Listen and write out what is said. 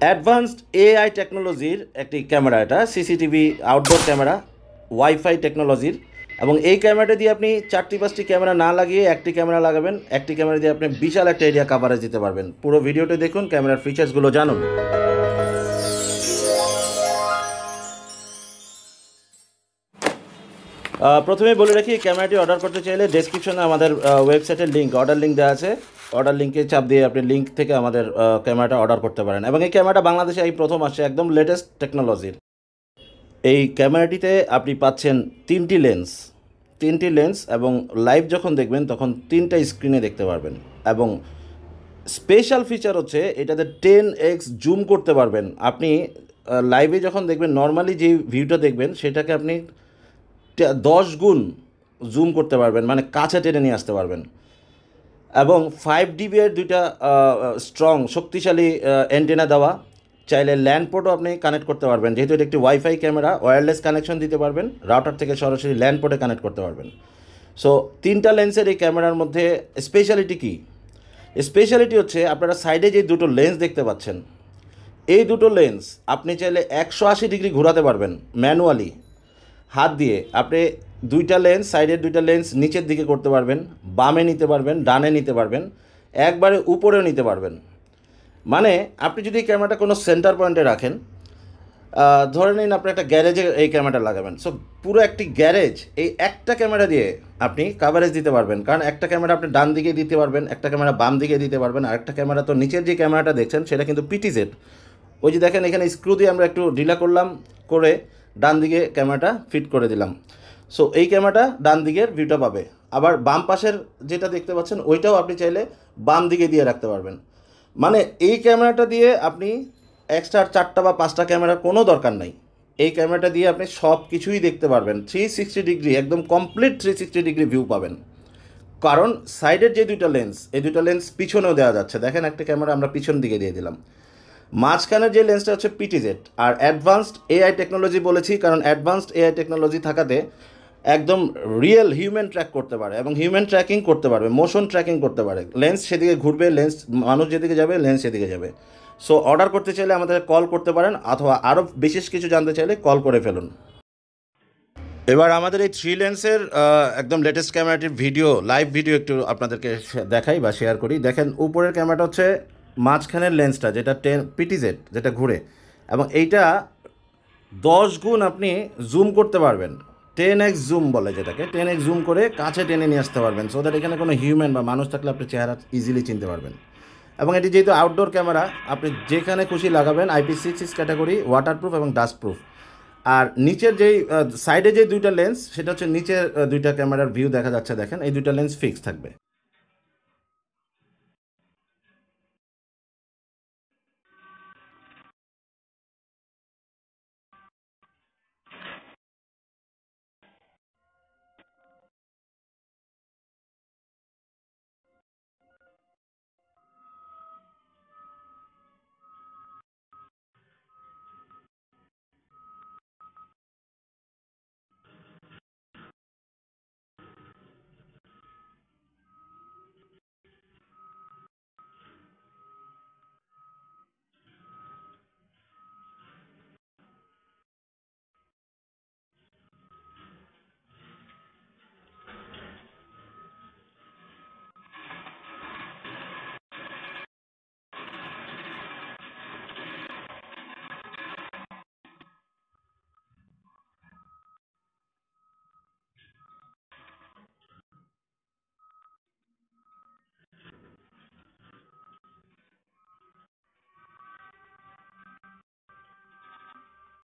Advanced AI টেকনোলজির একটি camera, এটা সিসিটিভি আউটডোর ক্যামেরা, ওয়াইফাই টেকনোলজির। এবং এই ক্যামেরাটা দিয়ে আপনি 4টি 5টি ক্যামেরা না লাগিয়ে একটি ক্যামেরা লাগাবেন, একটি ক্যামেরা দিয়ে আপনি বিশাল একটা এরিয়া কাভারেজ দিতে পারবেন। পুরো ভিডিওটি দেখুন, ক্যামেরার ফিচার্সগুলো জানুন। প্রথমে বলে রাখি, ক্যামেরাটি অর্ডার করতে চাইলে ডেসক্রিপশনে আমাদের ওয়েবসাইটের লিঙ্ক, অর্ডার লিঙ্ক দেওয়া আছে। অর্ডার লিঙ্কে চাপ দিয়ে আপনি লিঙ্ক থেকে আমাদের ক্যামেরাটা অর্ডার করতে পারেন। এবং এই ক্যামেরাটা বাংলাদেশে এই প্রথম আসছে, একদম লেটেস্ট টেকনোলজির। এই ক্যামেরাটিতে আপনি পাচ্ছেন তিনটি লেন্স এবং লাইভ যখন দেখবেন তখন 3টা স্ক্রিনে দেখতে পারবেন। এবং স্পেশাল ফিচার হচ্ছে এটাতে 10x জুম করতে পারবেন। আপনি লাইভে যখন দেখবেন, নর্মালি যে ভিউটা দেখবেন সেটাকে আপনি 10 গুণ জুম করতে পারবেন, মানে কাছে টেনে নিয়ে আসতে পারবেন। এবং 5 dB এর দুইটা স্ট্রং শক্তিশালী অ্যান্টেনা দেওয়া। চাইলে ল্যান্ড পোর্টও আপনি কানেক্ট করতে পারবেন, যেহেতু এটা একটি ওয়াইফাই ক্যামেরা, ওয়্যারলেস কানেকশন দিতে পারবেন, রাউটার থেকে সরাসরি ল্যান্ড পোর্টে কানেক্ট করতে পারবেন। সো 3টা লেন্সের এই ক্যামেরার মধ্যে স্পেশালিটি কী? স্পেশালিটি হচ্ছে আপনারা সাইডে যে দুটো লেন্স দেখতে পাচ্ছেন, এই দুটো লেন্স আপনি চাইলে 180 ডিগ্রি ঘোরাতে পারবেন ম্যানুয়ালি, হাত দিয়ে। আপনি সাইডের দুইটা লেন্স নিচের দিকে করতে পারবেন, বামে নিতে পারবেন, ডানে নিতে পারবেন, একবারে উপরেও নিতে পারবেন। মানে আপনি যদি এই ক্যামেরাটা কোনো সেন্টার পয়েন্টে রাখেন, ধরে নিন আপনি একটা গ্যারেজে এই ক্যামেরাটা লাগাবেন, সো পুরো একটি গ্যারেজ এই একটা ক্যামেরা দিয়ে আপনি কাভারেজ দিতে পারবেন। কারণ একটা ক্যামেরা আপনি ডান দিকে দিতে পারবেন, একটা ক্যামেরা বাম দিকে দিতে পারবেন, আর একটা ক্যামেরা, তো নিচের যে ক্যামেরাটা দেখছেন সেটা কিন্তু পিটিজেড। ওই যে দেখেন এখানে স্ক্রু দিয়ে আমরা একটু ঢিলা করলাম, করে ডান দিকে ক্যামেরাটা ফিট করে দিলাম। সো এই ক্যামেরাটা ডান দিকের ভিউটা পাবে। আবার বাম পাশের যেটা দেখতে পাচ্ছেন ওইটাও আপনি চাইলে বাম দিকে দিয়ে রাখতে পারবেন। মানে এই ক্যামেরাটা দিয়ে আপনি এক্সট্রা 4টা বা 5টা ক্যামেরার কোনো দরকার নাই। এই ক্যামেরাটা দিয়ে আপনি সব কিছুই দেখতে পারবেন, 360 ডিগ্রি, একদম কমপ্লিট 360 ডিগ্রি ভিউ পাবেন। কারণ সাইডের যে এই দুইটা লেন্স পিছনেও দেওয়া যাচ্ছে। দেখেন একটা ক্যামেরা আমরা পিছন দিকে দিয়ে দিলাম। মাঝখানের যে লেন্সটা হচ্ছে পিটিজেড। আর অ্যাডভান্সড এআই টেকনোলজি বলেছি, কারণ অ্যাডভান্সড এআই টেকনোলজি থাকাতে একদম রিয়েল হিউম্যান ট্র্যাক করতে পারে এবং হিউম্যান ট্র্যাকিং করতে পারবে, মোশন ট্র্যাকিং করতে পারে। লেন্স সেদিকে ঘুরবে, মানুষ যেদিকে যাবে লেন্স সেদিকে যাবে। সো অর্ডার করতে চাইলে আমাদের কল করতে পারেন, অথবা আরও বিশেষ কিছু জানতে চাইলে কল করে ফেলুন। এবার আমাদের এই 3 লেন্সের একদম লেটেস্ট ক্যামেরাটির লাইভ ভিডিও একটু আপনাদেরকে দেখাই বা শেয়ার করি। দেখেন উপরের ক্যামেরাটা হচ্ছে মাঝখানের লেন্সটা, যেটা পিটিজেড, যেটা ঘুরে, এবং এইটা 10 গুণ আপনি জুম করতে পারবেন। 10x জুম বলে যেটাকে, 10x জুম করে কাছে টেনে নিয়ে আসতে পারবেন, সো দ্যাট এখানে কোনো হিউম্যান বা মানুষ থাকলে আপনি চেহারা ইজিলি চিনতে পারবেন। এবং এটি যেহেতু আউটডোর ক্যামেরা, আপনি যেখানে খুশি লাগাবেন, IP66 ক্যাটাগরি, ওয়াটারপ্রুফ এবং ডাস্টপ্রুফ। আর নিচের যেই সাইডে যে দুইটা লেন্স, সেটা হচ্ছে নিচের দুইটা ক্যামেরার ভিউ দেখা যাচ্ছে, দেখেন এই দুইটা লেন্স ফিক্স থাকবে।